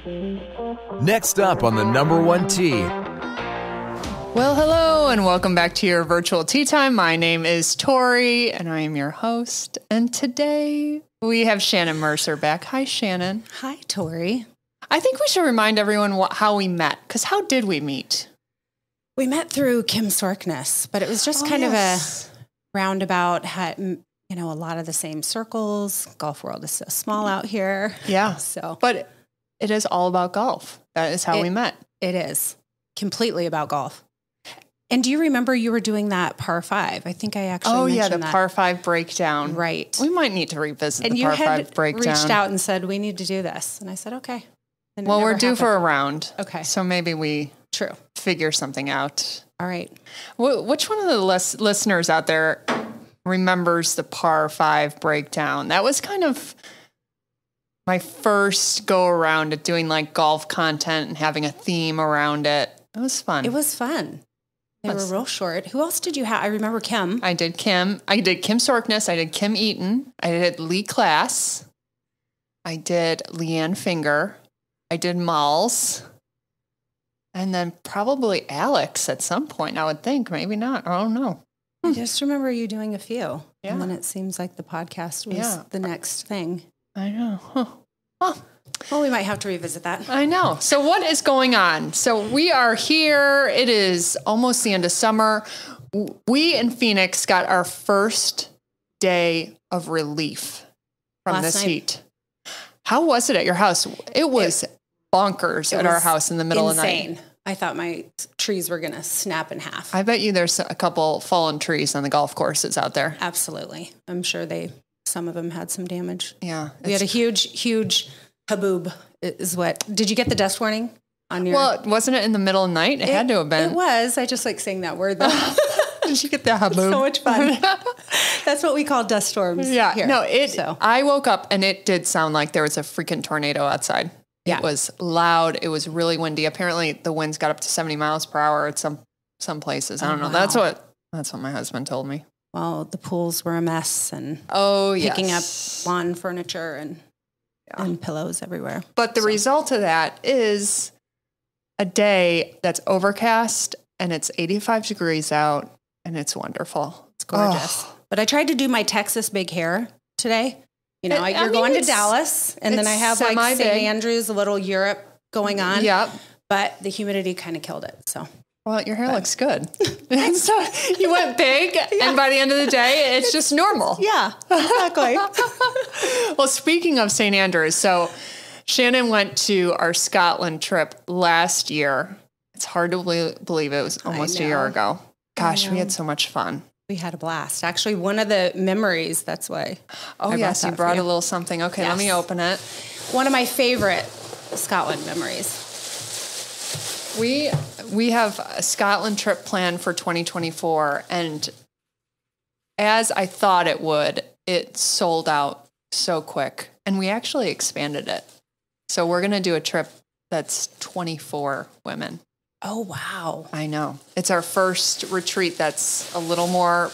Next up on the number one tee. Well, hello, and welcome back to your virtual tea time. My name is Tori, and I am your host. And today we have Shannon Mercer back. Hi, Shannon. Hi, Tori. I think we should remind everyone how we met, because how did we meet? We met through Kim Sorkness, but it was just kind of a roundabout, a lot of the same circles. Golf world is so small out here. Yeah. But it is all about golf. That is how we met. It is completely about golf. And do you remember you were doing that par 5? I think I actually mentioned that. Par 5 breakdown. Right. We might need to revisit and the par 5 breakdown. And you had reached out and said, we need to do this. And I said, okay. And well, we're due for a round. Okay. So maybe we figure something out. All right. Which one of the listeners out there remembers the par 5 breakdown? That was kind of my first go around at doing like golf content and having a theme around it. It was fun. It was fun. They were real short. Who else did you have? I remember Kim. I did Kim. I did Kim Sorkness. I did Kim Eaton. I did Lee Class. I did Leanne Finger. I did Malls. And then probably Alex at some point, I would think. Maybe not. I don't know. I just remember you doing a few. Yeah. And then it seems like the podcast was the next thing. I know. Huh. Well, we might have to revisit that. I know. So what is going on? So we are here. It is almost the end of summer. We in Phoenix got our first day of relief from this heat. How was it at your house? It was bonkers at our house in the middle of the night. I thought my trees were going to snap in half. I bet you there's a couple fallen trees on the golf courses out there. Absolutely. I'm sure some of them had some damage. Yeah. We had a huge haboob is what. Did you get the dust warning on your? Well, wasn't it in the middle of the night? It had to have been. It was. I just like saying that word though. Did you get the haboob? So much fun. That's what we call dust storms. Yeah. Here. No, I woke up and it did sound like there was a freaking tornado outside. Yeah. It was loud. It was really windy. Apparently the winds got up to 70 miles per hour at some places. I don't know. Wow. That's what my husband told me. Well, the pools were a mess and picking up lawn furniture and pillows everywhere. But the result of that is a day that's overcast and it's 85 degrees out and it's wonderful. It's gorgeous. Oh. But I tried to do my Texas big hair today. You know, you're going to Dallas and then I have like St. Andrews, a little Europe going on. Yep. But the humidity kind of killed it. So. Well, your hair looks good. So you went big, and by the end of the day, it's just normal. Yeah, exactly. Well, speaking of St. Andrews, so Shannon went to our Scotland trip last year. It's hard to believe it was almost a year ago. Gosh, we had so much fun. We had a blast. Actually, one of the memories, that's why. Oh, yes, you brought a little something. Okay, yes. Let me open it. One of my favorite Scotland memories. We have a Scotland trip planned for 2024, and as I thought it would, it sold out so quick, and we actually expanded it. So we're going to do a trip that's 24 women. Oh, wow. I know. It's our first retreat that's a little more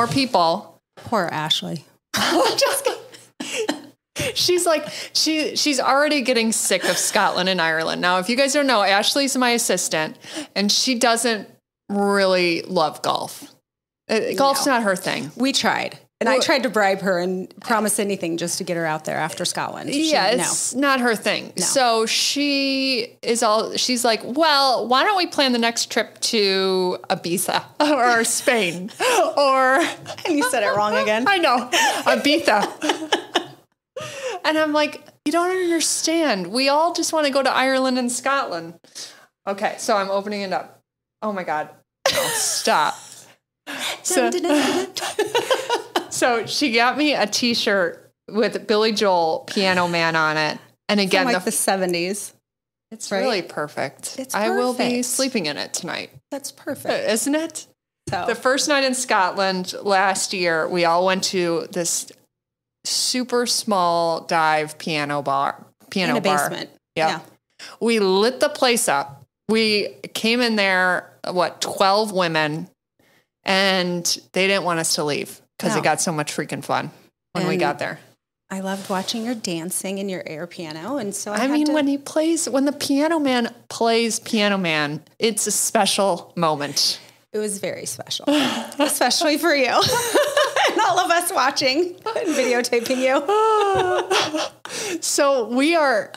people. Poor Ashley. Just kidding. She's like, she's already getting sick of Scotland and Ireland. Now, if you guys don't know, Ashley's my assistant, and she doesn't really love golf. Golf's not her thing. We tried. And I tried to bribe her and promise anything just to get her out there after Scotland. It's not her thing. No. So she's like, well, why don't we plan the next trip to Ibiza or Spain? And you said it wrong again. I know. Ibiza. And I'm like, you don't understand. We all just want to go to Ireland and Scotland. Okay, so I'm opening it up. Oh my God. No, stop. So she got me a t-shirt with Billy Joel Piano Man on it. And again, from like the 70s. It's really perfect. It's I will be perfect. sleeping in it tonight. That's perfect. Isn't it? So. The first night in Scotland last year, we all went to this super small dive piano bar. In a basement. Yep. Yeah. We lit the place up. We came in there, 12 women, and they didn't want us to leave because it got so much freaking fun when we got there. I loved watching your dancing and your air piano. And so I mean, when the Piano Man plays Piano Man, it's a special moment. It was very special, especially for you and all of us watching and videotaping you. So we are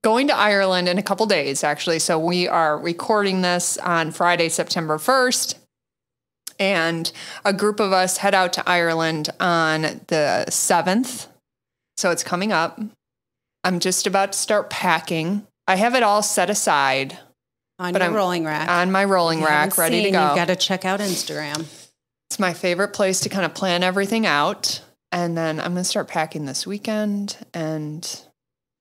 going to Ireland in a couple days, actually. So we are recording this on Friday, September 1st. And a group of us head out to Ireland on the 7th. So it's coming up. I'm just about to start packing. I have it all set aside. On your rolling rack. On my rolling rack, ready to go. You've got to check out Instagram. It's my favorite place to kind of plan everything out. And then I'm going to start packing this weekend. And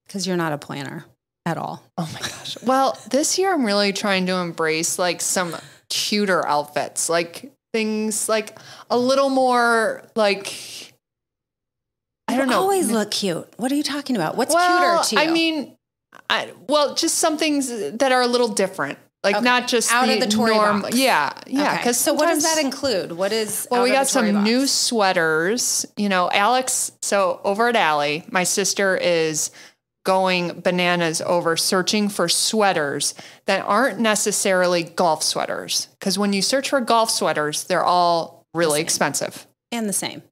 because you're not a planner at all. Oh my gosh. Well, this year I'm really trying to embrace like some cuter outfits, like things like a little more like, I don't know. You always look cute. What are you talking about? What's cuter to you? I mean, just some things that are a little different. Like not just out of the Tory box. Yeah. Yeah. Okay. So what does that include? What is, well, we got some new sweaters, Alex. So over at Allie, my sister is going bananas over searching for sweaters that aren't necessarily golf sweaters. Because when you search for golf sweaters, they're all really expensive. And the same.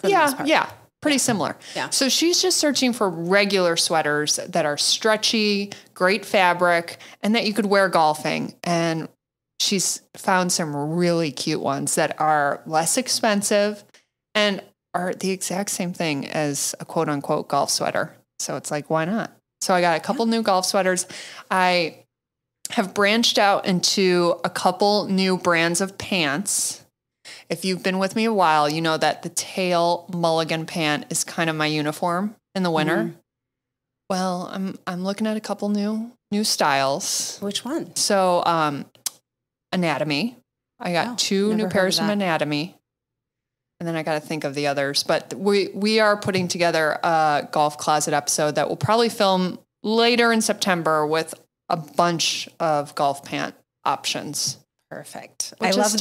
Yeah. Pretty similar. Yeah. So she's just searching for regular sweaters that are stretchy, great fabric, and that you could wear golfing. And she's found some really cute ones that are less expensive and are the exact same thing as a quote unquote golf sweater. So it's like, why not? So I got a couple new golf sweaters. I have branched out into a couple new brands of pants. If you've been with me a while, you know that the tail mulligan pant is kind of my uniform in the winter. Mm-hmm. Well, I'm looking at a couple new styles. Which one? So Anatomy. I got two new pairs from Anatomy. And then I got to think of the others. But we are putting together a golf closet episode that we'll probably film later in September with a bunch of golf pant options. Perfect. I love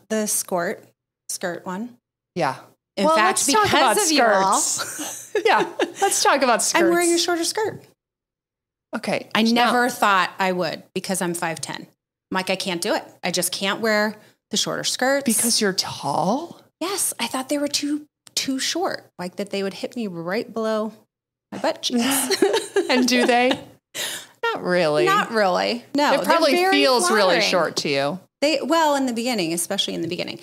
the skirt one. Yeah. In fact, because of you all. Yeah. Let's talk about skirts. I'm wearing a shorter skirt. Okay. I never thought I would because I'm 5'10". I'm like, I can't do it. I just can't wear the shorter skirts. Because you're tall? Yes, I thought they were too short, like that they would hit me right below my butt cheeks. And do they? Not really. Not really. No, it probably feels really short to you. In the beginning, especially in the beginning,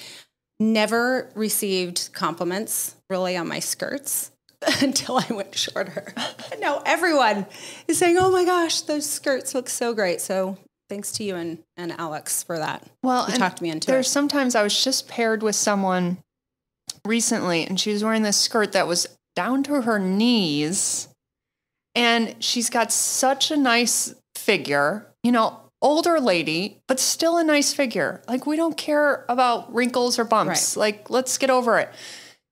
never received compliments really on my skirts until I went shorter. No, everyone is saying, "Oh my gosh, those skirts look so great." So thanks to you and Alex for that. Well, you talked me into it. There's sometimes I was just paired with someone recently, and she was wearing this skirt that was down to her knees, and she's got such a nice figure, older lady, but still a nice figure. Like, we don't care about wrinkles or bumps. Right. Like, let's get over it.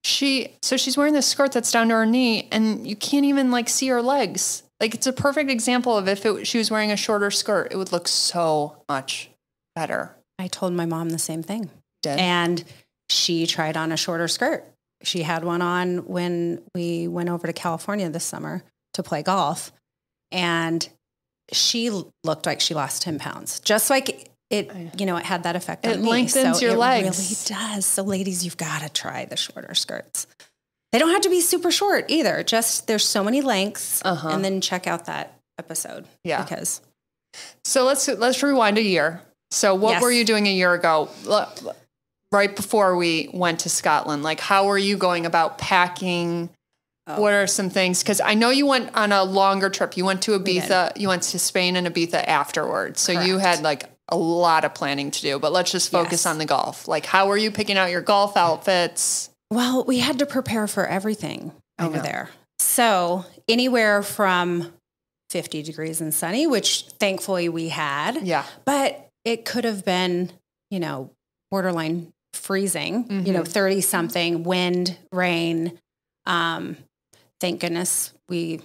So she's wearing this skirt that's down to her knee, and you can't even see her legs. Like, it's a perfect example of if she was wearing a shorter skirt, it would look so much better. I told my mom the same thing. Did? And she tried on a shorter skirt. She had one on when we went over to California this summer to play golf. And she looked like she lost 10 pounds. Just like it had that effect on me. It lengthens your legs. It really does. So ladies, you've got to try the shorter skirts. They don't have to be super short either. Just there's so many lengths. And then check out that episode. Yeah. So let's rewind a year. So what were you doing a year ago? Right before we went to Scotland, how were you going about packing? What are some things? Because I know you went on a longer trip. You went to Ibiza. You went to Spain and Ibiza afterwards. So you had a lot of planning to do. But let's just focus on the golf. How were you picking out your golf outfits? Well, we had to prepare for everything over there. So anywhere from 50 degrees and sunny, which thankfully we had. Yeah. But it could have been, borderline freezing, 30 something, wind, rain. Thank goodness we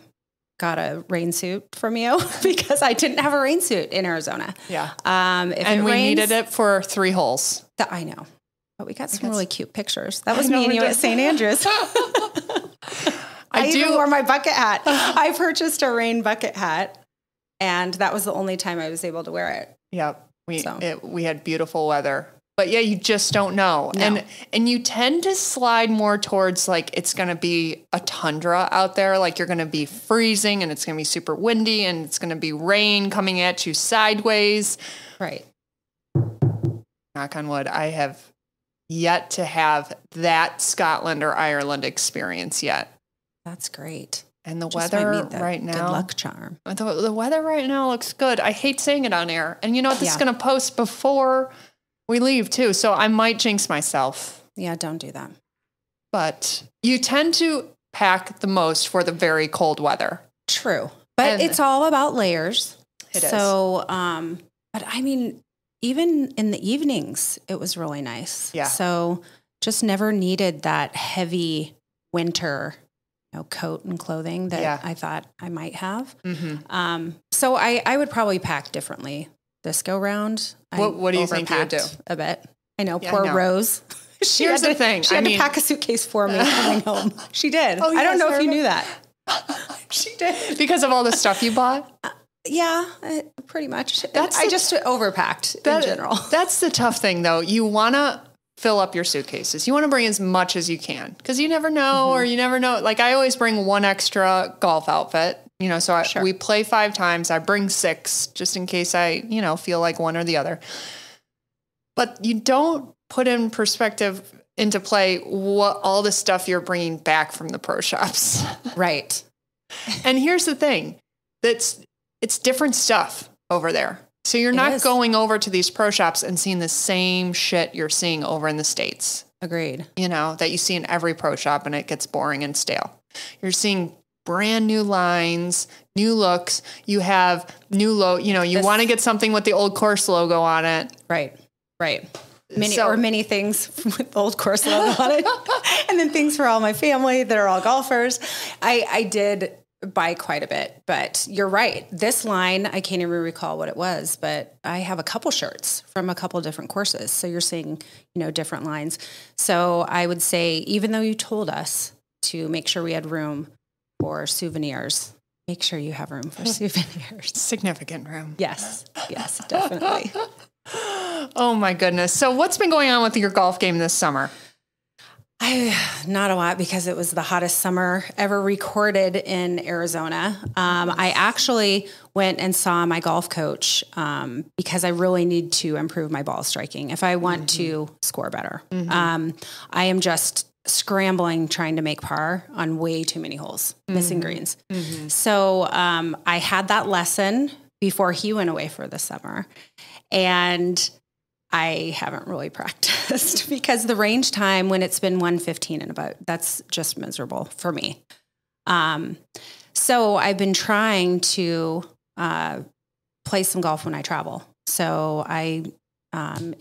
got a rain suit from you because I didn't have a rain suit in Arizona. Yeah. And we needed it for 3 holes. I know. But we got some really cute pictures. That was me and you at St. Andrews. I even wore my bucket hat. I purchased a rain bucket hat, and that was the only time I was able to wear it. Yep. We had beautiful weather. But yeah, you just don't know. No. And you tend to slide more towards like it's going to be a tundra out there. Like you're going to be freezing and it's going to be super windy and it's going to be rain coming at you sideways. Right. Knock on wood. I have yet to have that Scotland or Ireland experience yet. That's great. And the Just weather might be the right now. Good luck charm. The weather right now looks good. I hate saying it on air. And you know what? This is going to post before we leave too. So I might jinx myself. Yeah, don't do that. But you tend to pack the most for the very cold weather. True. But it's all about layers. It is. So, but I mean, even in the evenings, it was really nice. Yeah. So just never needed that heavy winter, coat and clothing that I thought I might have. Mm-hmm. So I would probably pack differently this go round. What do you think you would do? A bit. I know, Yeah, poor I know. Rose. Here's the thing. She had to pack a suitcase for me coming home. She did. Oh, I don't yes, know I if you remember. knew that. She did. Because of all the stuff you bought? Yeah, pretty much. I just overpacked in general. That's the tough thing, though. You want to fill up your suitcases. You want to bring as much as you can because you never know or you never know. Like I always bring one extra golf outfit, so we play 5 times. I bring 6 just in case I, feel like one or the other. But you don't put in perspective into play what all the stuff you're bringing back from the pro shops. Right. And here's the thing. It's different stuff over there. So you're not going over to these pro shops and seeing the same shit you're seeing over in the States. Agreed. That you see in every pro shop and it gets boring and stale. You're seeing brand new lines, new looks. You have new you want to get something with the Old Course logo on it. Right. Many things with the Old Course logo on it. And then things for all my family that are all golfers. I did buy quite a bit, but you're right. This line, I can't even recall what it was, but I have a couple shirts from a couple different courses. So you're seeing, different lines. So I would say, even though you told us to make sure we had room for souvenirs, make sure you have room for souvenirs. Significant room. Yes, definitely. Oh my goodness. So what's been going on with your golf game this summer? Not a lot because it was the hottest summer ever recorded in Arizona. I actually went and saw my golf coach because I really need to improve my ball striking if I want to score better. I am just scrambling trying to make par on way too many holes, missing greens. So I had that lesson before he went away for the summer. And I haven't really practiced because the range time when it's been 115 and about, that's just miserable for me. So I've been trying to play some golf when I travel. So I am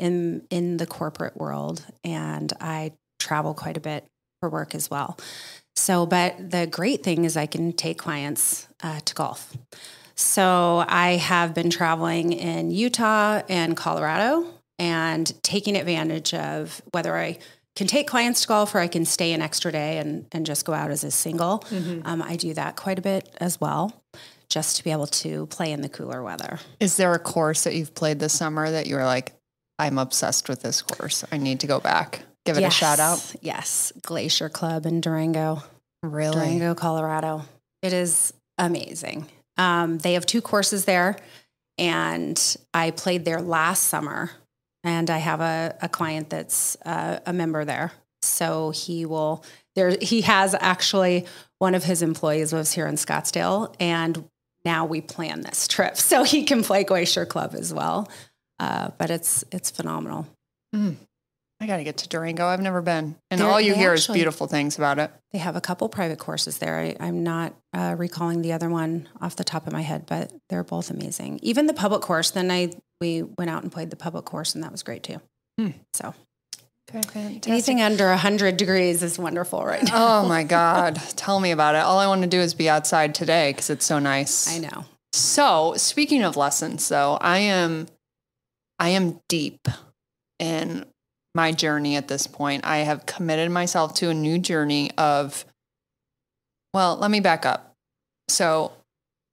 in the corporate world and I travel quite a bit for work as well. So, but the great thing is I can take clients to golf. So I have been traveling in Utah and Colorado and taking advantage of whether I can take clients to golf or I can stay an extra day and just go out as a single. I do that quite a bit as well, just to be able to play in the cooler weather. Is there a course that you've played this summer that you were like, I'm obsessed with this course. I need to go back. Give it a shout out. Yes. Glacier Club in Durango. Really? Durango, Colorado. It is amazing. They have 2 courses there and I played there last summer. And I have a client that's a member there. So he has actually one of his employees lives here in Scottsdale. And now we plan this trip so he can play Glacier Club as well. But it's phenomenal. I got to get to Durango. I've never been. And all you hear is beautiful things about it. They have a couple private courses there. I'm not recalling the other one off the top of my head, but they're both amazing. Even the public course, then we went out and played the public course, and that was great too. So anything under 100 degrees is wonderful right now. Oh my God. Tell me about it. All I want to do is be outside today because it's so nice. I know. So speaking of lessons, though, I am deep in my journey at this point. I have committed myself to a new journey of Well, let me back up. So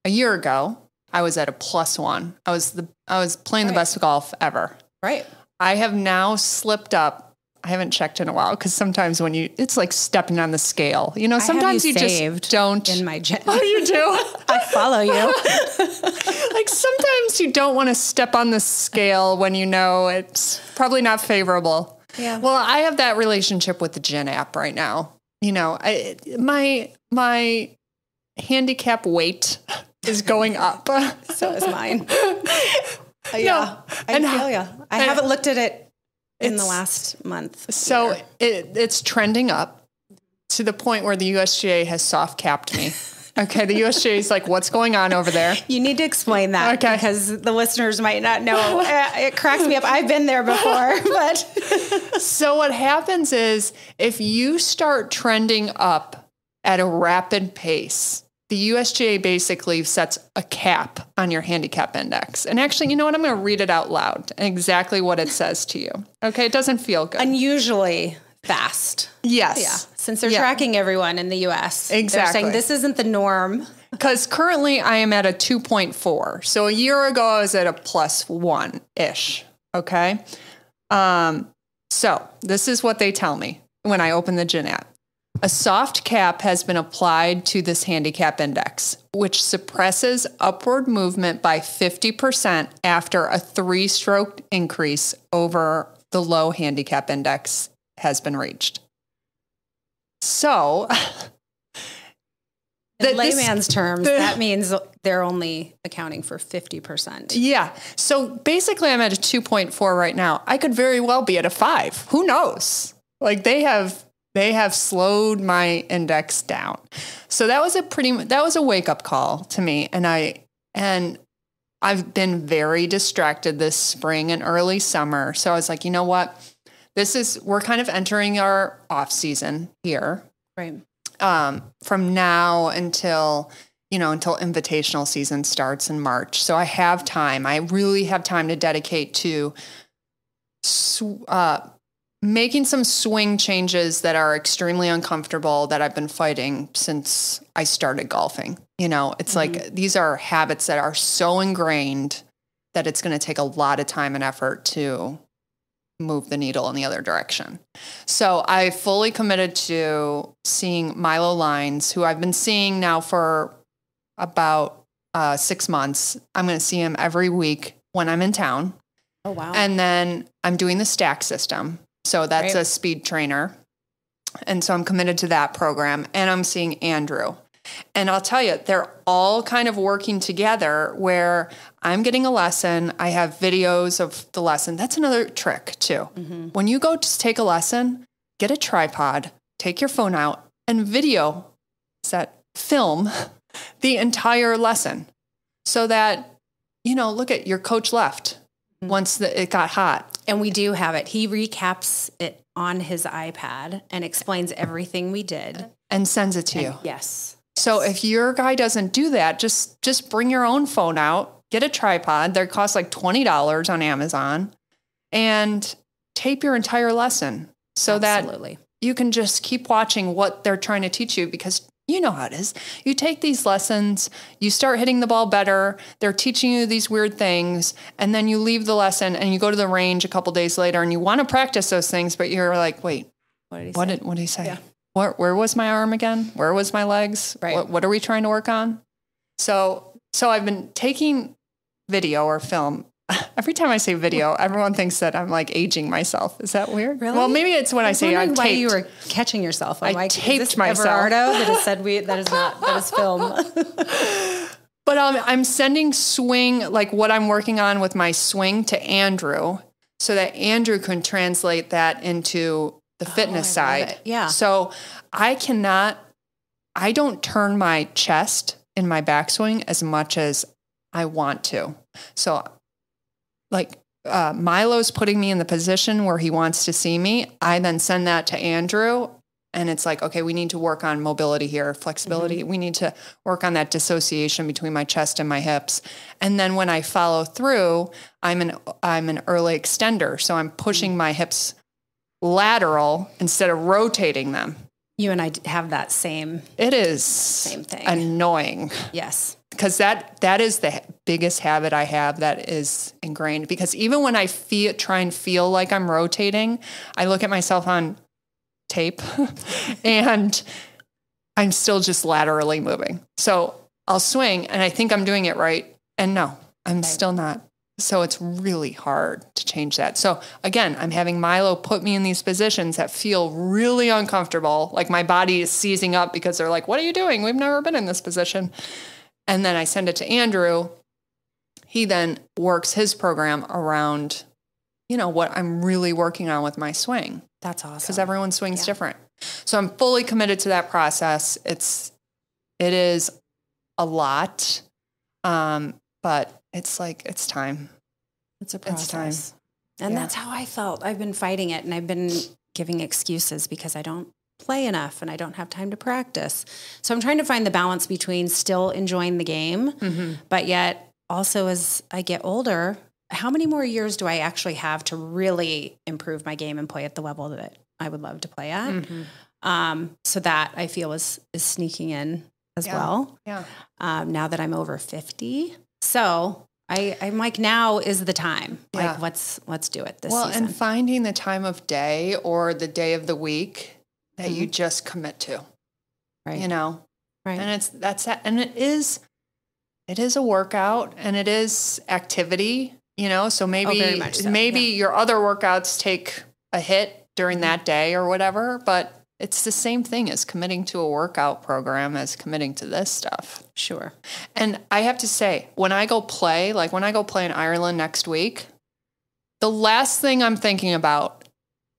a year ago, I was at a +1. I was playing the best golf ever. Right. I have now slipped up. I haven't checked in a while because sometimes it's like stepping on the scale. You know, sometimes you just don't. In my jet. Oh, you do? I follow you. Like sometimes you don't want to step on the scale when you know it's probably not favorable. Yeah. Well, I have that relationship with the Gin app right now. You know, my handicap weight is going up. So is mine. No, I feel you. I haven't looked at it in the last month. So it's trending up to the point where the USGA has soft capped me. Okay, the USGA is like, what's going on over there? You need to explain that because the listeners might not know. It cracks me up. I've been there before, but so what happens is if you start trending up at a rapid pace, the USGA basically sets a cap on your handicap index. And actually, you know what? I'm going to read it out loud, exactly what it says to you. Okay, it doesn't feel good. Unusually fast. Yes. Yeah. Since they're tracking everyone in the US. Exactly. They're saying this isn't the norm. Because currently I am at a 2.4. So a year ago I was at a +1-ish. Okay. So this is what they tell me when I open the Gin app. A soft cap has been applied to this handicap index, which suppresses upward movement by 50% after a 3-stroke increase over the low handicap index has been reached. So, in layman's terms, that means they're only accounting for 50%. Yeah. So basically I'm at a 2.4 right now. I could very well be at a 5. Who knows? Like they have slowed my index down. So that was a wake up call to me. And I've been very distracted this spring and early summer. So I was like, you know what? We're kind of entering our off season here. Right. From now until invitational season starts in March. So I have time. I really have time to dedicate to making some swing changes that are extremely uncomfortable that I've been fighting since I started golfing. You know, it's like these are habits that are so ingrained that it's going to take a lot of time and effort to move the needle in the other direction. So I fully committed to seeing Milo Lines, who I've been seeing now for about 6 months. I'm going to see him every week when I'm in town. Oh, wow. And then I'm doing the Stack system. So that's a speed trainer. And so I'm committed to that program. And I'm seeing Andrew. And I'll tell you, they're all kind of working together where I'm getting a lesson. I have videos of the lesson. That's another trick too. Mm-hmm. When you go to take a lesson, get a tripod, take your phone out and film the entire lesson so that, look at your coach left once it got hot. And we do have it. He recaps it on his iPad and explains everything we did. And sends it to you. Yes. So if your guy doesn't do that, just bring your own phone out, get a tripod. They cost like $20 on Amazon and tape your entire lesson so that you can just keep watching what they're trying to teach you because you know how it is. You take these lessons, you start hitting the ball better. They're teaching you these weird things. And then you leave the lesson and you go to the range a couple days later and you want to practice those things, but you're like, wait, what did he say? Yeah. Where was my arm again? Where was my legs? Right. What are we trying to work on? So I've been taking video or film. Every time I say video, everyone thinks that I'm like aging myself. Is that weird? Really? Well, maybe it's when I say I'm taped. Why you were catching yourself? I taped myself. Everardo that has said that is film. But I'm sending swing, like what I'm working on with my swing to Andrew so that Andrew can translate that into the fitness side. Yeah. So I don't turn my chest in my backswing as much as I want to. So like Milo's putting me in the position where he wants to see me. I then send that to Andrew and it's like, okay, we need to work on mobility here, flexibility. Mm-hmm. We need to work on that dissociation between my chest and my hips. And then when I follow through, I'm an early extender. So I'm pushing my hips lateral instead of rotating them. You and I have that same It is thing. annoying. Yes. Because that is the biggest habit I have that is ingrained. Because even when I try and feel like I'm rotating, I look at myself on tape and I'm still just laterally moving. So I'll swing and I think I'm doing it right. And no, I'm still not. So it's really hard to change that. So again, I'm having Milo put me in these positions that feel really uncomfortable. Like my body is seizing up because they're like, what are you doing? We've never been in this position. And then I send it to Andrew. He then works his program around, what I'm really working on with my swing. That's awesome. Because everyone swings different. So I'm fully committed to that process. It is a lot. But it's like, it's time. It's a process. It's time. And that's how I felt. I've been fighting it and I've been giving excuses because I don't play enough and I don't have time to practice. So I'm trying to find the balance between still enjoying the game, but yet also as I get older, how many more years do I actually have to really improve my game and play at the level that I would love to play at? So that I feel is sneaking in as well. Yeah. Now that I'm over 50. So I'm like, now is the time. Like, let's do it this season. And finding the time of day or the day of the week that you just commit to, right? Right. And it is a workout and it is activity, so maybe, very much so. Your other workouts take a hit during that day or whatever, but it's the same thing as committing to a workout program as committing to this stuff. Sure. And I have to say, when I go play in Ireland next week, the last thing I'm thinking about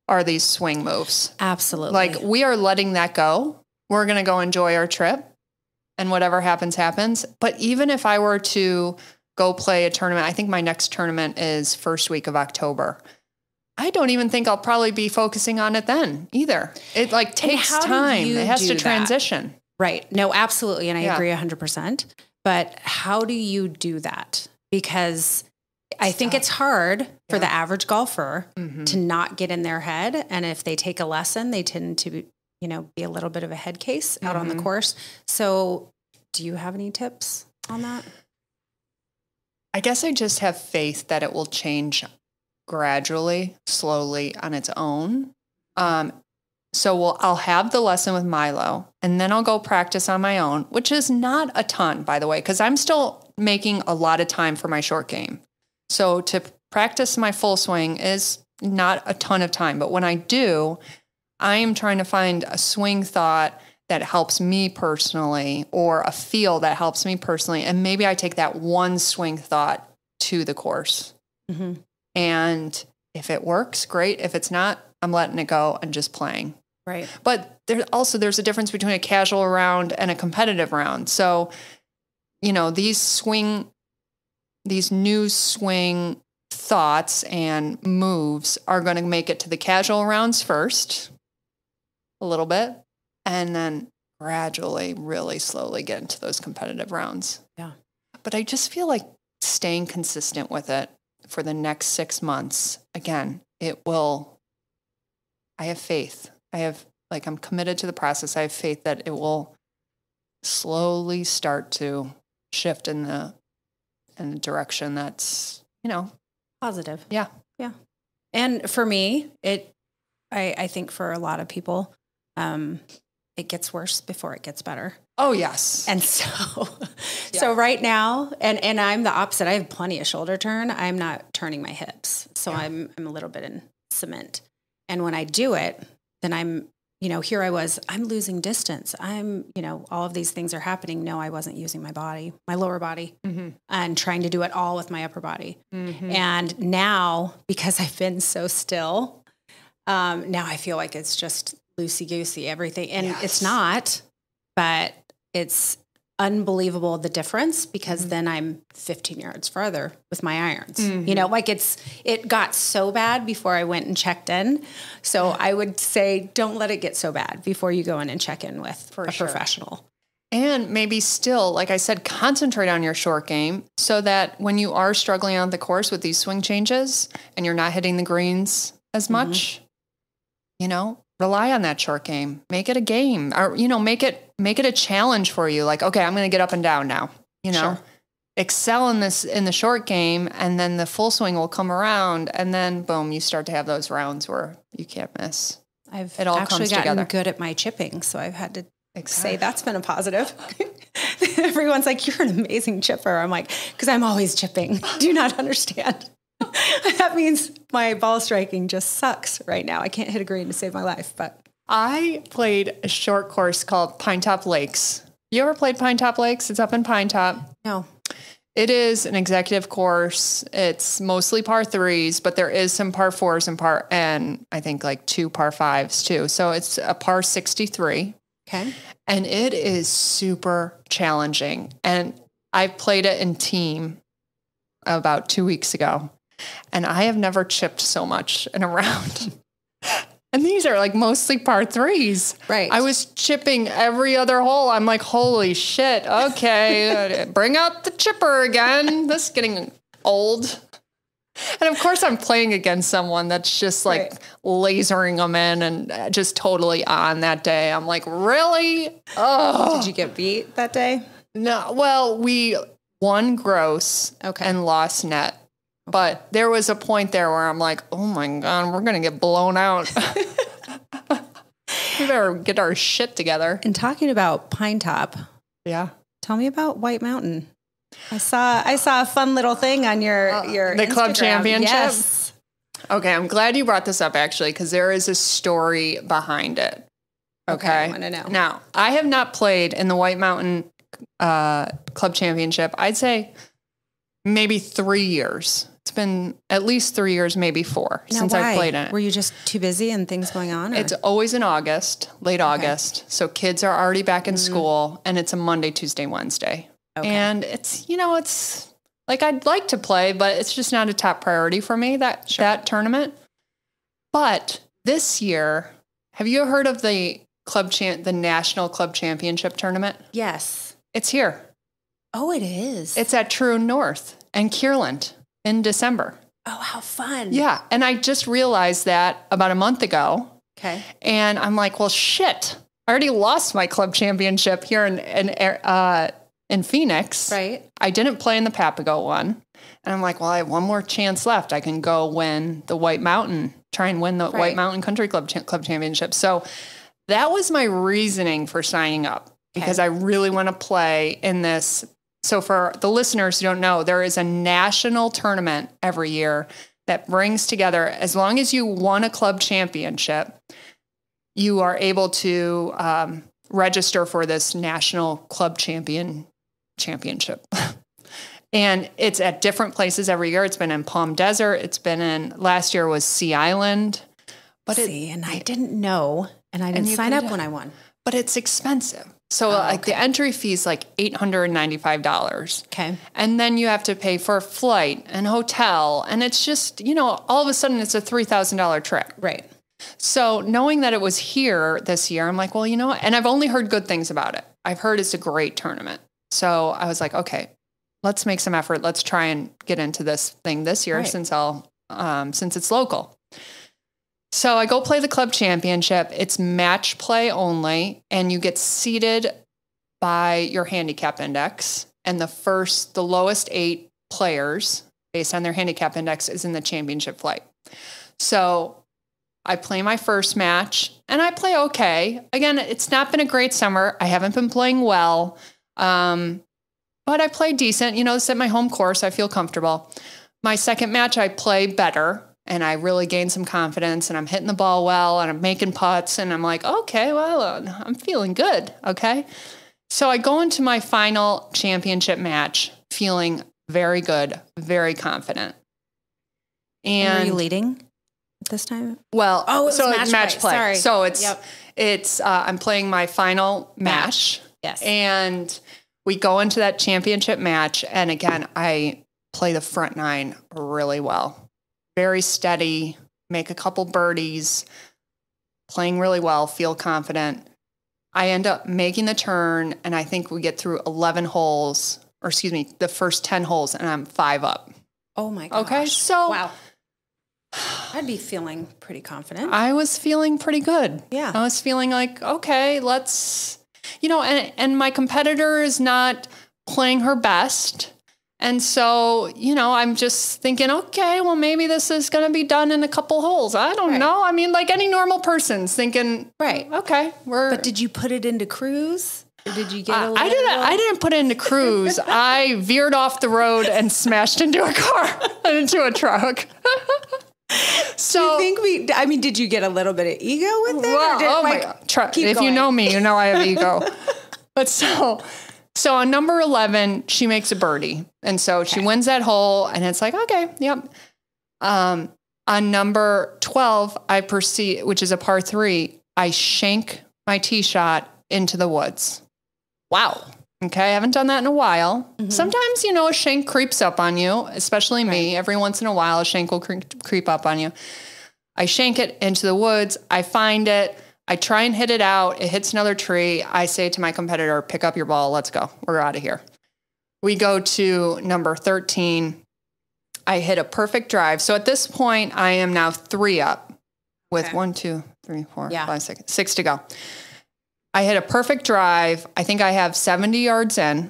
are these swing moves. Absolutely. Like we are letting that go. We're going to go enjoy our trip and whatever happens, happens. But even if I were to go play a tournament, I think my next tournament is first week of October. I don't even think I'll probably be focusing on it then either. It takes time. It has to transition. Right. No, absolutely. And I agree 100%. But how do you do that? Because I think it's hard for the average golfer to not get in their head. And if they take a lesson, they tend to, be a little bit of a head case out on the course. So do you have any tips on that? I guess I just have faith that it will change gradually, slowly on its own. So I'll have the lesson with Milo and then I'll go practice on my own, which is not a ton, by the way, because I'm still making a lot of time for my short game. So to practice my full swing is not a ton of time. But when I do, I am trying to find a swing thought that helps me personally or a feel that helps me personally. And maybe I take that one swing thought to the course. And if it works, great. If it's not, I'm letting it go and just playing. Right. But there's a difference between a casual round and a competitive round. So, these new swing thoughts and moves are going to make it to the casual rounds first, a little bit, and then gradually, really slowly get into those competitive rounds. Yeah. But I just feel like staying consistent with it for the next 6 months, again, I have faith. I'm committed to the process. I have faith that it will slowly start to shift in the direction that's, positive. Yeah. Yeah. And for me, I think for a lot of people, it gets worse before it gets better. Oh, yes. And so right now, and I'm the opposite. I have plenty of shoulder turn. I'm not turning my hips. So I'm a little bit in cement. And when I do it, then I'm, here I was, I'm losing distance. I'm, all of these things are happening. No, I wasn't using my body, my lower body, and trying to do it all with my upper body. And now, because I've been so still, now I feel like it's just loosey-goosey, everything. And it's not, but it's unbelievable the difference because then I'm 15 yards farther with my irons. It got so bad before I went and checked in. So I would say don't let it get so bad before you go in and check in with a professional. And maybe still, like I said, concentrate on your short game so that when you are struggling on the course with these swing changes and you're not hitting the greens as much, rely on that short game. Make it a game, or make it a challenge for you. Like, okay, I'm going to get up and down now. Sure. Excel in the short game, and then the full swing will come around, and then boom, you start to have those rounds where you can't miss. I've it all actually comes gotten together. good at my chipping, so I've had to Exactly. say that's been a positive. Everyone's like, you're an amazing chipper. I'm like, because I'm always chipping. Do you not understand? That means my ball striking just sucks right now. I can't hit a green to save my life. But I played a short course called Pine Top Lakes. You ever played Pine Top Lakes? It's up in Pine Top. no. It is an executive course. It's mostly par threes, but there is some par fours and I think like 2 par fives too. So it's a par 63. Okay. And it is super challenging. And I played it in team about 2 weeks ago. And I have never chipped so much in a round. And these are like mostly par threes. Right. I was chipping every other hole. I'm like, holy shit. Okay. Bring out the chipper again. This is getting old. And of course I'm playing against someone that's just like lasering them in and just totally on that day. I'm like, really? Oh. Did you get beat that day? No. Well, we won gross and lost net. But there was a point there where I'm like, oh my God, we're going to get blown out. We better get our shit together. And talking about Pine Top, Yeah. tell me about White Mountain. I saw a fun little thing on your The Instagram. club championship? Yes. Okay, I'm glad you brought this up actually, because there is a story behind it. Okay. I want to know. Now, I have not played in the White Mountain Club Championship. I'd say maybe 3 years. It's been at least 3 years, maybe 4 since I've played in it. Were you just too busy and things going on? Or? It's always in August, late August. So kids are already back in school, and it's a Monday, Tuesday, Wednesday. Okay. And it's, it's like I'd like to play, but it's just not a top priority for me, that tournament. But this year, have you heard of the the National Club Championship tournament? Yes. It's here. Oh, it is. It's at True North and Kierland in December. Oh, how fun. Yeah. And I just realized that about a month ago. Okay. And I'm like, well, shit. I already lost my club championship here in Phoenix. Right. I didn't play in the Papago one. And I'm like, well, I have one more chance left. I can go win the White Mountain, try and win the White Mountain Country Club Championship. So that was my reasoning for signing up, because I really want to play in this. So for the listeners who don't know, there is a national tournament every year that brings together, as long as you won a club championship, you are able to register for this national club championship. And it's at different places every year. It's been in Palm Desert. It's been last year was Sea Island. But and I didn't know, and I didn't sign up when I won. But it's expensive. So the entry fee is like $895. Okay. And then you have to pay for a flight and hotel. And it's just, all of a sudden it's a $3,000 trip. Right. So knowing that it was here this year, I'm like, well, and I've only heard good things about it. I've heard it's a great tournament. So I was like, okay, let's make some effort. Let's try and get into this thing this year since it's local. So I go play the club championship. It's match play only, and you get seeded by your handicap index. And the lowest 8 players, based on their handicap index, is in the championship flight. So I play my first match, and I play okay. Again, it's not been a great summer. I haven't been playing well, but I play decent. This is at my home course. I feel comfortable. My second match, I play better. And I really gained some confidence, and I'm hitting the ball well, and I'm making putts, and I'm like, okay, well, I'm feeling good, okay? So I go into my final championship match feeling very good, very confident. And were you leading at this time? Well, it's match play. Sorry. So it's I'm playing my final match. Yes. And we go into that championship match, and again, I play the front 9 really well. Very steady, make a couple birdies, playing really well, feel confident. I end up making the turn, and I think we get through 11 holes, the first 10 holes, and I'm 5 up. Oh my gosh. Okay, so wow. I'd be feeling pretty confident. I was feeling pretty good. Yeah. I was feeling like, okay, let's, and my competitor is not playing her best. And so, I'm just thinking, okay, well, maybe this is going to be done in a couple holes. I don't know. I mean, like any normal person's thinking, right. Okay, But did you put it into cruise? Or did you get a little? I didn't put it into cruise. I veered off the road and smashed into a car, into a truck. So did you get a little bit of ego with it? Well, my God. If you know me, you know I have ego. But so on number 11, she makes a birdie. And so she wins that hole and it's like, okay, yep. On number 12, I proceed, which is a par 3, I shank my tee shot into the woods. Wow. Okay. I haven't done that in a while. Mm-hmm. Sometimes, a shank creeps up on you, especially me. Every once in a while, a shank will creep up on you. I shank it into the woods. I find it. I try and hit it out. It hits another tree. I say to my competitor, pick up your ball. Let's go. We're out of here. We go to number 13. I hit a perfect drive. So at this point, I am now 3 up with 1, 2, 3, 4, 5, 6 to go. I hit a perfect drive. I think I have 70 yards in,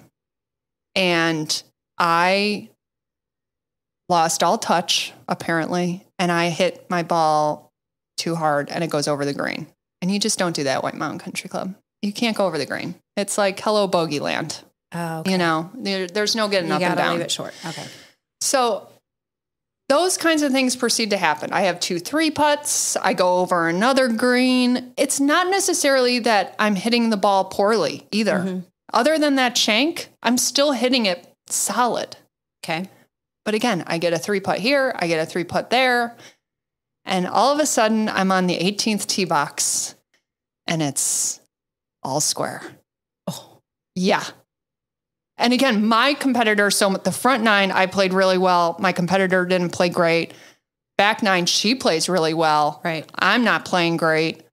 and I lost all touch, apparently, and I hit my ball too hard, and it goes over the green. And you just don't do that at White Mountain Country Club. You can't go over the green. It's like, hello, bogey land. Oh, okay. There's no getting up and down. You gotta leave it short. Okay. So those kinds of things proceed to happen. I have 2 3-putts. I go over another green. It's not necessarily that I'm hitting the ball poorly either. Mm-hmm. Other than that shank, I'm still hitting it solid. Okay. But again, I get a 3-putt here. I get a 3-putt there. And all of a sudden, I'm on the 18th tee box, and it's all square. Oh, yeah. And again, my competitor, so the front 9, I played really well. My competitor didn't play great. Back 9, she plays really well. Right. I'm not playing great.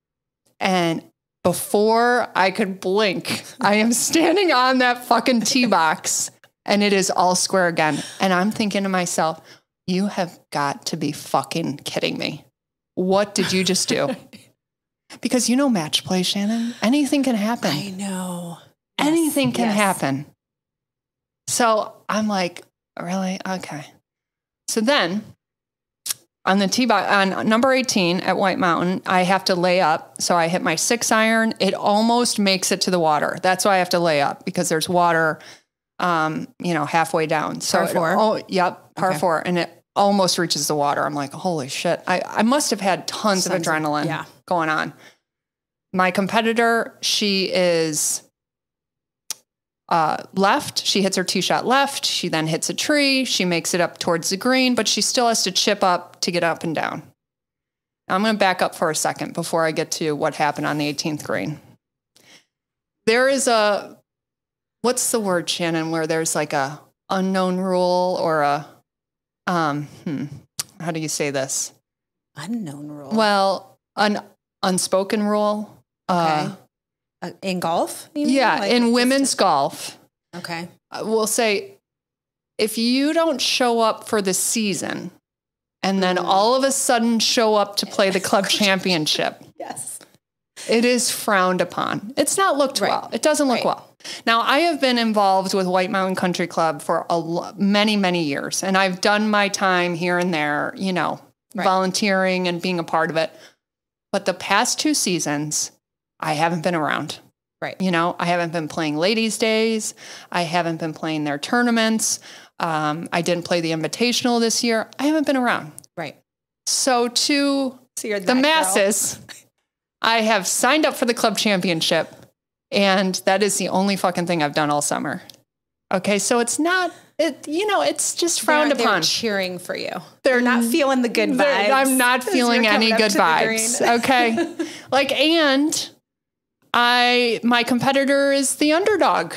And before I could blink, I am standing on that fucking tee box, and it is all square again. And I'm thinking to myself, you have got to be fucking kidding me. What did you just do? Because match play, Shannon. Anything can happen. I know. Anything can happen. So I'm like, really? Okay. So then on the tee box, on number 18 at White Mountain, I have to lay up. So I hit my 6-iron. It almost makes it to the water. That's why I have to lay up, because there's water, halfway down. So par 4. Par 4. And it almost reaches the water. I'm like, holy shit. I must have had tons of adrenaline going on. My competitor, she is left. She hits her tee shot left. She then hits a tree. She makes it up towards the green, but she still has to chip up to get up and down. Now, I'm going to back up for a second before I get to what happened on the 18th green. There is what's the word, Shannon, where there's like a unknown rule or a, how do you say this? Unknown rule. Well, an unspoken rule. Okay. In golf? Yeah, like in women's golf. Okay. We'll say, if you don't show up for the season and then all of a sudden show up to play the club championship. Yes. It is frowned upon. It's not looked well. It doesn't look well. Now, I have been involved with White Mountain Country Club for many, many years, and I've done my time here and there, volunteering and being a part of it. But the past 2 seasons, I haven't been around. Right. I haven't been playing ladies' days. I haven't been playing their tournaments. I didn't play the Invitational this year. I haven't been around. Right. So you're the masses, I have signed up for the club championship, and that is the only fucking thing I've done all summer. Okay, so it's not, it's just frowned upon. They're cheering for you. They're not feeling the good vibes. I'm not feeling any good vibes. Okay. And my competitor is the underdog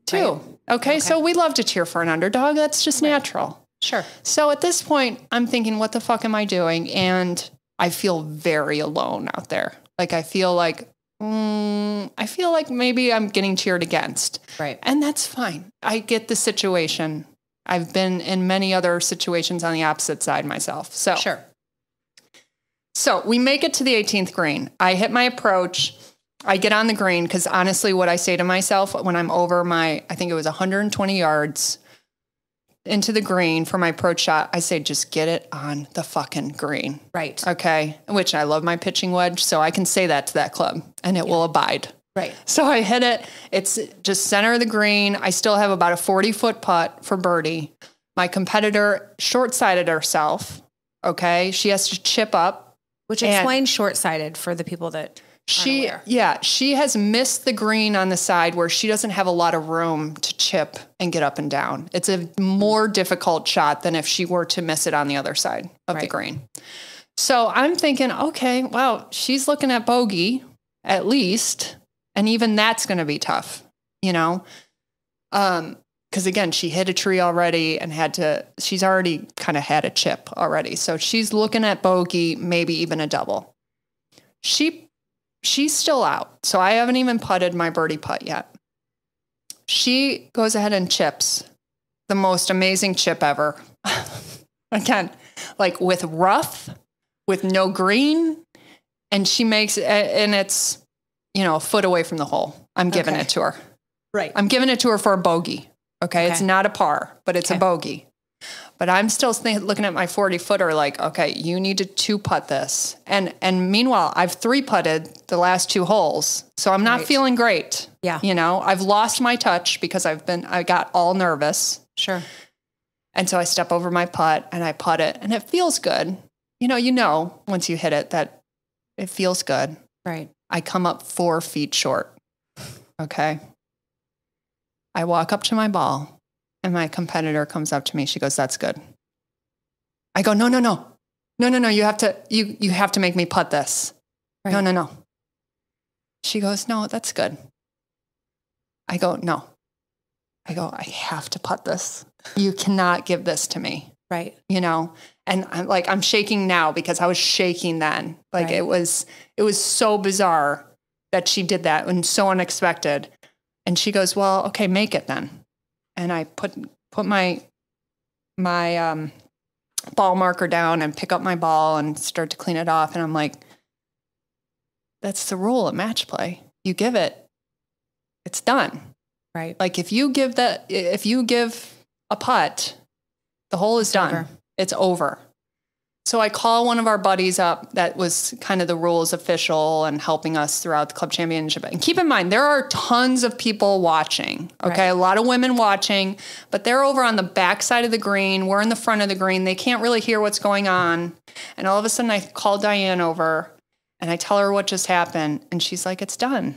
too. Right. Okay. So we love to cheer for an underdog. That's just natural. Sure. So at this point, I'm thinking, what the fuck am I doing? And I feel very alone out there. Like, I feel like maybe I'm getting cheered against. Right. And that's fine. I get the situation. I've been in many other situations on the opposite side myself. So sure. So we make it to the 18th green. I hit my approach. I get on the green because honestly, what I say to myself when I'm over I think it was 120 yards into the green for my approach shot, I say, just get it on the fucking green. Right. Okay. Which I love my pitching wedge. So I can say that to that club and it will abide. Right. So I hit it. It's just center of the green. I still have about a 40-foot putt for birdie. My competitor short-sided herself. Okay. She has to chip up. Which explains short-sighted for the people that aren't aware. Yeah, she has missed the green on the side where she doesn't have a lot of room to chip and get up and down. It's a more difficult shot than if she were to miss it on the other side of the green. So I'm thinking, okay, wow, she's looking at bogey at least. And even that's going to be tough, you know? Because again, she hit a tree already and she's already kind of had a chip already. So she's looking at bogey, maybe even a double. She's still out. So I haven't even putted my birdie putt yet. She goes ahead and chips the most amazing chip ever. Again, like with rough, with no green. And she makes it, and it's, a foot away from the hole. I'm giving it to her. Right. I'm giving it to her for a bogey. Okay. It's not a par, but it's a bogey. But I'm still looking at my 40-footer like, okay, you need to 2-putt this. And meanwhile, I've 3-putted the last 2 holes. So I'm not feeling great. Yeah. I've lost my touch because I got all nervous. Sure. And so I step over my putt and I putt it and it feels good. Once you hit it that it feels good. Right. I come up 4 feet short. Okay. I walk up to my ball and my competitor comes up to me. She goes, "That's good." I go, No. You have to make me putt this. Right. No. She goes, "No, that's good." I go, "No." I go, "I have to putt this. You cannot give this to me." Right. And I'm shaking now because I was shaking then. It was so bizarre that she did that and so unexpected. And she goes, "Well, okay, make it then." And I put my ball marker down and pick up my ball and start to clean it off. And I'm like, that's the rule at match play. You give it, it's done. Right. Like if you give a putt, the hole is done. Over. It's over. So I call one of our buddies up that was kind of the rules official and helping us throughout the club championship. And keep in mind, there are tons of people watching, okay? Right. A lot of women watching, but they're over on the back side of the green. We're in the front of the green. They can't really hear what's going on. And all of a sudden I call Diane over and I tell her what just happened. And she's like, "It's done."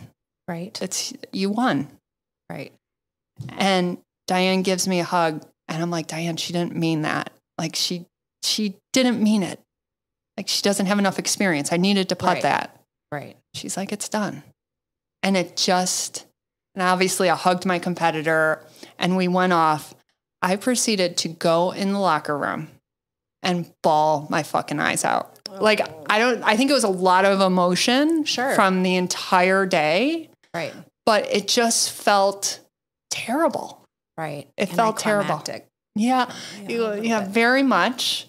Right. You won. Right. And Diane gives me a hug and I'm like, "Diane, she didn't mean that. Like she didn't mean it. Like she doesn't have enough experience. I needed to putt that." Right. She's like, "It's done." And and obviously I hugged my competitor and we went off. I proceeded to go in the locker room and bawl my fucking eyes out. Oh. I think it was a lot of emotion from the entire day. Right. But it just felt terrible. Right. It felt terrible. Yeah, very much.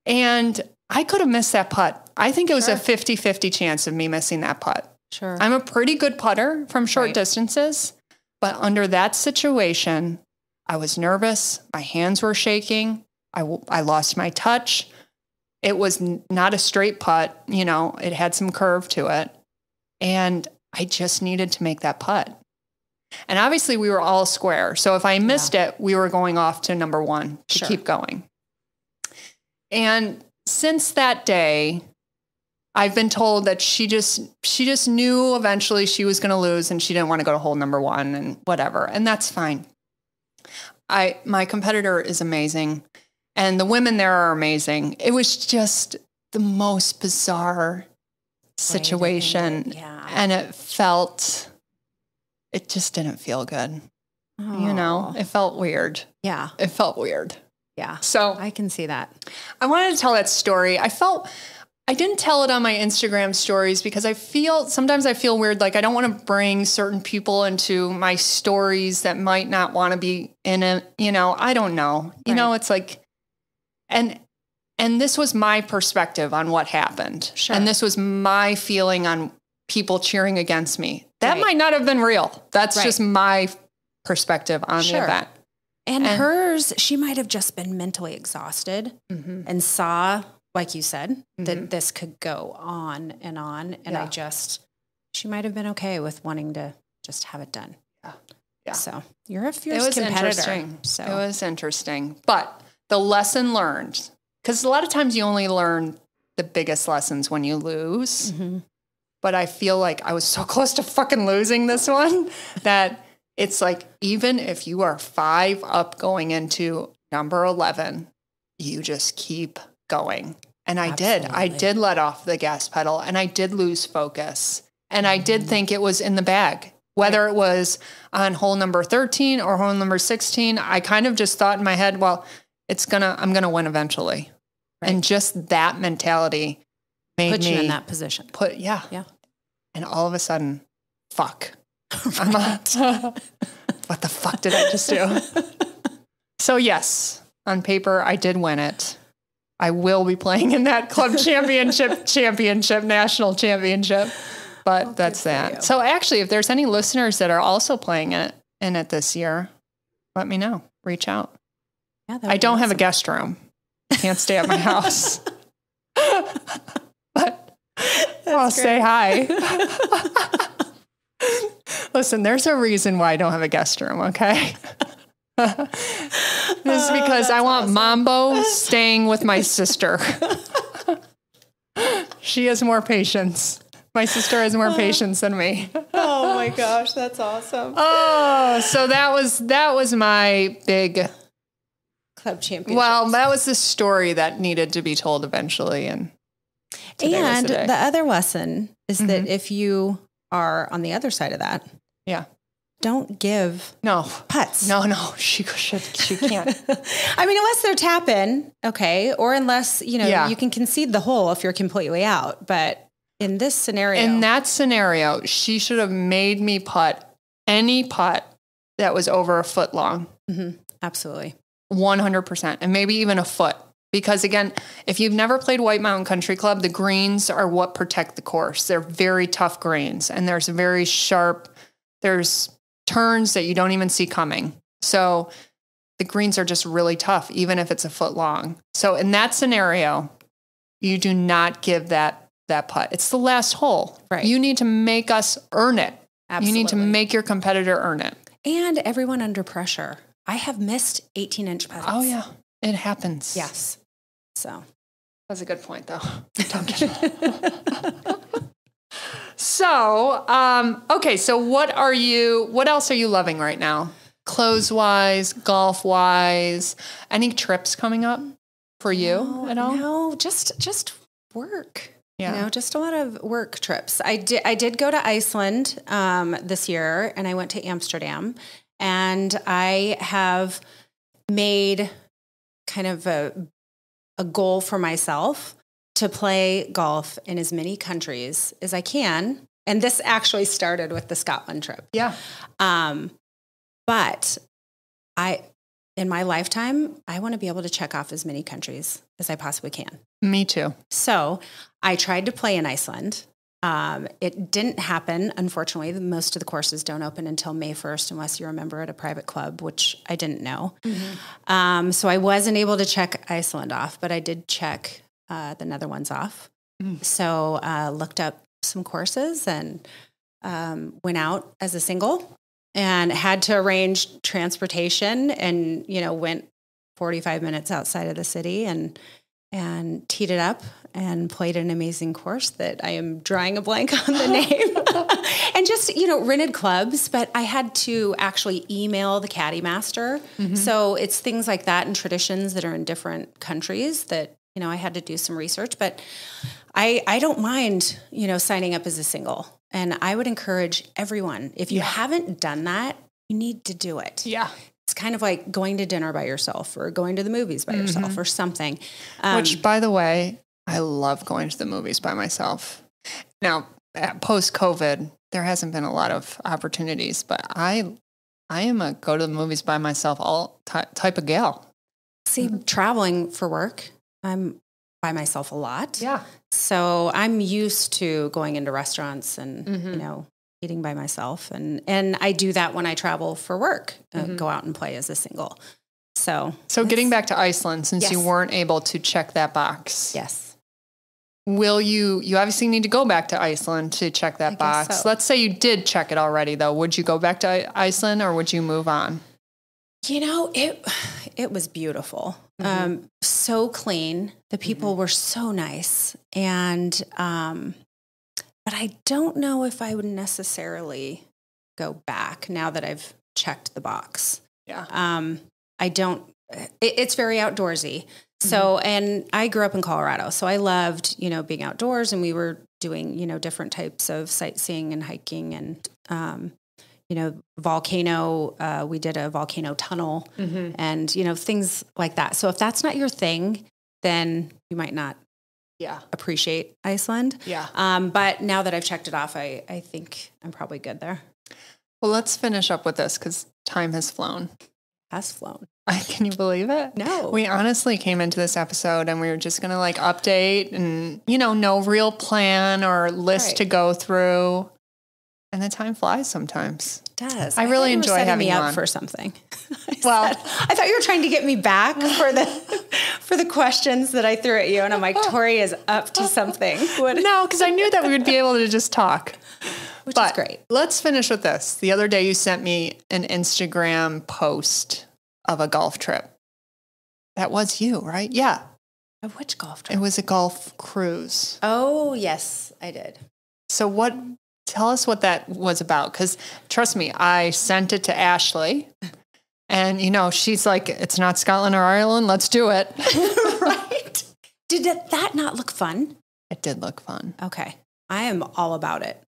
And I could have missed that putt. I think it was a 50-50 chance of me missing that putt. Sure. I'm a pretty good putter from short distances, but under that situation, I was nervous. My hands were shaking. I lost my touch. It was not a straight putt. It had some curve to it. And I just needed to make that putt. And obviously we were all square. So if I missed it, we were going off to number 1 to keep going. And since that day, I've been told that she just knew eventually she was going to lose and she didn't want to go to hole number 1 and whatever. And that's fine. My competitor is amazing and the women there are amazing. It was just the most bizarre situation. And it just didn't feel good. It felt weird. Yeah. It felt weird. Yeah. So I can see that. I wanted to tell that story. I didn't tell it on my Instagram stories because sometimes I feel weird. Like I don't want to bring certain people into my stories that might not want to be in it. I don't know. Right. It's like, and And this was my perspective on what happened. Sure. And this was my feeling on people cheering against me. That Right. might not have been real. That's Right. just my perspective on the Sure. event. And hers, she might have just been mentally exhausted and saw, like you said, that this could go on. And Yeah. she might have been okay with wanting to just have it done. Yeah. So you're a It fierce was competitor. interesting. So It was interesting. But the lesson learned, because a lot of times you only learn the biggest lessons when you lose. But I feel like I was so close to fucking losing this one that it's like, even if you are 5 up going into number 11, you just keep going. And I Absolutely. did let off the gas pedal, and I did lose focus. And I did think it was in the bag. Whether it was on hole number 13 or hole number 16, I kind of just thought in my head, well, I'm going to win eventually. Right. And just that mentality made put me you in that position. Yeah. Yeah. And all of a sudden, fuck. What the fuck did I just do? So yes, on paper, I did win it. I will be playing in that club championship, national championship. But that's for that. you. So actually, if there's any listeners that are also playing in it this year, let me know. Reach out. Yeah, that I would don't be have a awesome. guest room. I can't stay at my house. But I'll say hi. Listen, there's a reason why I don't have a guest room, okay? This is because I want Mambo staying with my sister. She has more patience. My sister has more patience than me. Oh my gosh, that's awesome. Oh, so that was my big. Club championship. Well, that was the story that needed to be told eventually, and today was And the day. the other lesson is that if you are on the other side of that, Yeah. don't give No. putts. No. She can't. I mean, unless they're tapping, okay, or unless Yeah. you can concede the hole if you're completely out. But in this scenario, In that scenario, she should have made me putt any putt that was over a foot long. absolutely, 100%, and maybe even a foot. Because again, if you've never played White Mountain Country Club, the greens are what protect the course. They're very tough greens, and there's very sharp, there's turns that you don't even see coming. So the greens are just really tough, even if it's a foot long. So in that scenario, you do not give that putt. It's the last hole. Right. You need to make us earn it. absolutely. You need to make your competitor earn it. and everyone under pressure. I have missed 18-inch putts. Oh yeah, it happens. yes. So That's a good point, though. Don't get it. So, okay. So, what else are you loving right now? Clothes wise, golf wise, any trips coming up for you at all? No, just work. Yeah. Just a lot of work trips. I did go to Iceland this year, and I went to Amsterdam, and I have made kind of a goal for myself to play golf in as many countries as I can. And this actually started with the Scotland trip. Yeah. But in my lifetime, I want to be able to check off as many countries as I possibly can. Me too. So I tried to play in Iceland. It didn't happen. Unfortunately, most of the courses don't open until May 1st unless you're a member at a private club, which I didn't know. So I wasn't able to check Iceland off, but I did check the Netherlands off. So looked up some courses and went out as a single and had to arrange transportation and, went 45 minutes outside of the city and teed it up and played an amazing course that I am drawing a blank on the name. And just, rented clubs, but I had to actually email the caddy master. So it's things like that and traditions that are in different countries that, I had to do some research, but I don't mind, signing up as a single. And I would encourage everyone, if you haven't done that, you need to do it. Yeah. It's kind of like going to dinner by yourself or going to the movies by yourself or something. Which, by the way, I love going to the movies by myself. Now, post-COVID, there hasn't been a lot of opportunities, but I am a go to the movies by myself all type of gal. See, traveling for work, I'm by myself a lot. Yeah. So I'm used to going into restaurants and, you know, eating by myself. And I do that when I travel for work, go out and play as a single. So getting back to Iceland, since you weren't able to check that box. Yes. Will you obviously need to go back to Iceland to check that box. So. Let's say you did check it already though. Would you go back to Iceland or would you move on? You know, it was beautiful. So clean. The people were so nice. And, but I don't know if I would necessarily go back now that I've checked the box. Yeah. I don't, it's very outdoorsy. So, and I grew up in Colorado, so I loved, you know, being outdoors, and we were doing, you know, different types of sightseeing and hiking and, you know, volcano, we did a volcano tunnel and, you know, things like that. So if that's not your thing, then you might not appreciate Iceland. Yeah. But now that I've checked it off, I think I'm probably good there. Well, let's finish up with this because time has flown. Has flown. Can you believe it? No. We honestly came into this episode and we were just going to like update and, you know, no real plan or list to go through. And the time flies sometimes. It does. I really enjoy having me you up on. for something. Well, I thought you were trying to get me back for the questions that I threw at you. And I'm like, Tori is up to something. No, because I knew that we would be able to just talk. Which is great. Let's finish with this. The other day you sent me an Instagram post of a golf trip. That was you, right? Yeah. Of which golf trip? It was a golf cruise. Oh, yes, I did. So tell us what that was about. Because trust me, I sent it to Ashley and, you know, she's like, it's not Scotland or Ireland. Let's do it. Right. Did that not look fun? It did look fun. Okay. I am all about it.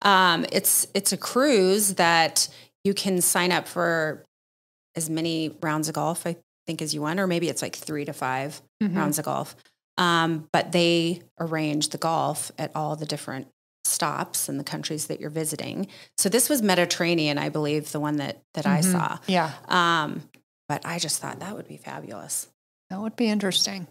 It's a cruise that you can sign up for as many rounds of golf, I think, as you want, or maybe it's like 3 to 5 rounds of golf. But they arrange the golf at all the different stops in the countries that you're visiting. So this was Mediterranean, I believe, the one that I saw. Yeah. But I just thought that would be fabulous. That would be interesting.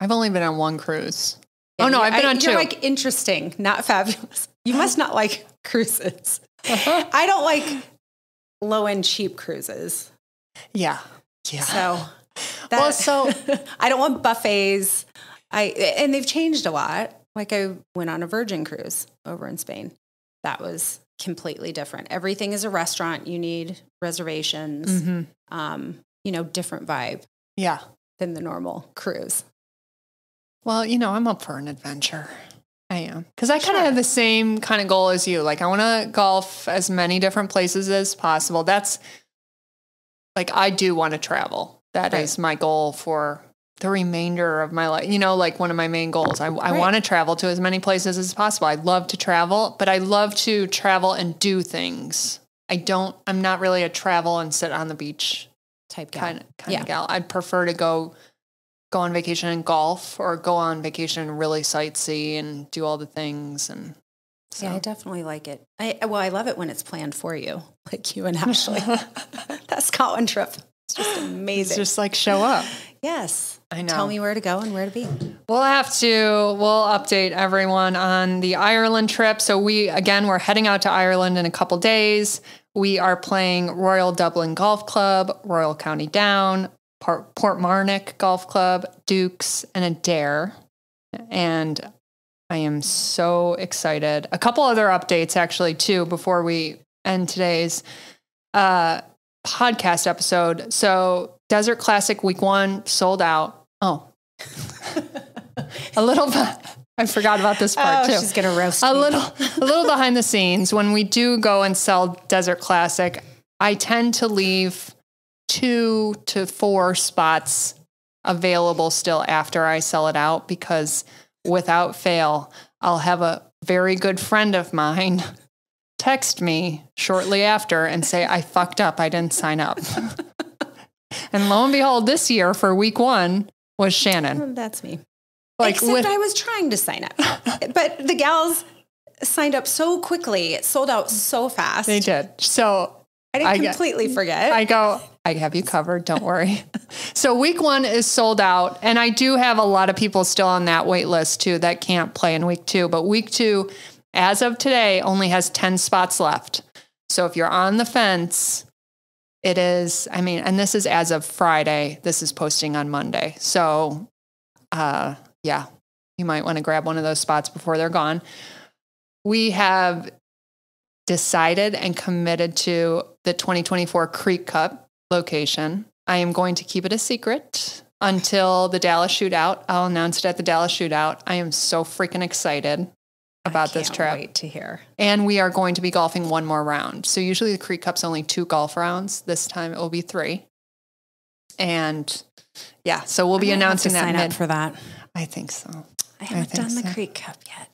I've only been on one cruise. Oh, no, I've been on 2. You're like interesting, not fabulous. You must not like cruises. I don't like low-end cheap cruises. Yeah. Yeah. So I don't want buffets. And they've changed a lot. Like I went on a Virgin cruise over in Spain. That was completely different. Everything is a restaurant. You need reservations. You know, different vibe. Yeah. Than the normal cruise. Well, you know, I'm up for an adventure. I am. Because I kind of have the same kind of goal as you. Like, I want to golf as many different places as possible. That's, like, I do want to travel. That is my goal for the remainder of my life. You know, like, one of my main goals. I want to travel to as many places as possible. I love to travel, but I love to travel and do things. I'm not really a travel and sit on the beach type kind of gal. I'd prefer to go on vacation and golf or go on vacation and really sightsee and do all the things. And so. Yeah, I definitely like it. I love it when it's planned for you, like you and Ashley. That Scotland trip. It's just amazing. It's just like show up. Yes. I know. Tell me where to go and where to be. We'll update everyone on the Ireland trip. So we're heading out to Ireland in a couple days. We are playing Royal Dublin Golf Club, Royal County Down, Portmarnock Golf Club, Dukes, and Adair. And I am so excited. A couple other updates, actually, too, before we end today's podcast episode. So Desert Classic Week 1 sold out. Oh. A little bit. I forgot about this part, too. She's going to roast me. A little behind the scenes. When we do go and sell Desert Classic, I tend to leave 2 to 4 spots available still after I sell it out, because without fail, I'll have a very good friend of mine text me shortly after and say, I fucked up. I didn't sign up. And lo and behold, this year for week 1 was Shannon. That's me. Except I was trying to sign up, but the gals signed up so quickly. It sold out so fast. They did. So I didn't completely forget. I go, I have you covered. Don't worry. So week 1 is sold out. And I do have a lot of people still on that wait list too that can't play in week 2. But week 2, as of today, only has 10 spots left. So if you're on the fence, it is, and this is as of Friday. This is posting on Monday. So, yeah, you might want to grab one of those spots before they're gone. We have decided and committed to the 2024 Creek Cup location. I am going to keep it a secret until the Dallas Shootout. I'll announce it at the Dallas Shootout. I am so freaking excited about this trip. Wait to hear. And we are going to be golfing one more round. So usually the Creek Cup's only 2 golf rounds. This time it will be 3. And yeah, so we'll be announcing that. Sign up for that. I think so. I haven't done the Creek Cup yet.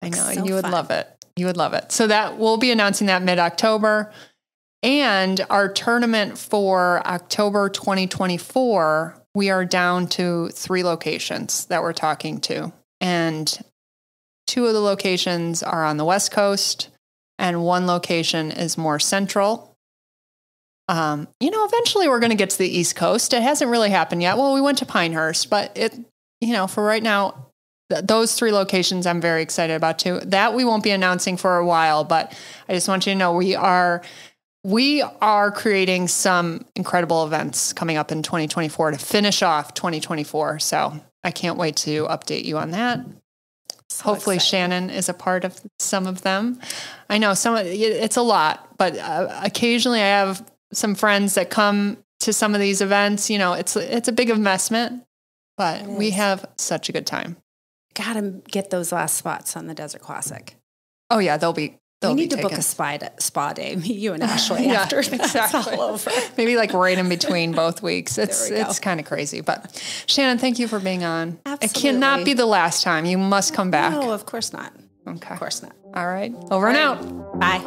I know, and you would love it. You would love it. So that we'll be announcing that mid-October. And our tournament for October 2024, we are down to 3 locations that we're talking to. And 2 of the locations are on the West Coast, and 1 location is more central. Eventually we're going to get to the East Coast. It hasn't really happened yet. Well, we went to Pinehurst, but for right now, those 3 locations I'm very excited about too. That we won't be announcing for a while, but I just want you to know we are creating some incredible events coming up in 2024 to finish off 2024. So I can't wait to update you on that. So hopefully exciting. Shannon is a part of some of them. I know it's a lot, but occasionally I have some friends that come to some of these events. It's a big investment, but we have such a good time. Got to get those last spots on the Desert Classic. Oh yeah, we need to book a spa day, you and Ashley, after exactly. It's all over. Maybe right in between both weeks. It's kind of crazy. But Shannon, thank you for being on. Absolutely. It cannot be the last time. You must come back. No, of course not. Okay. Of course not. All right. Over and out. Bye.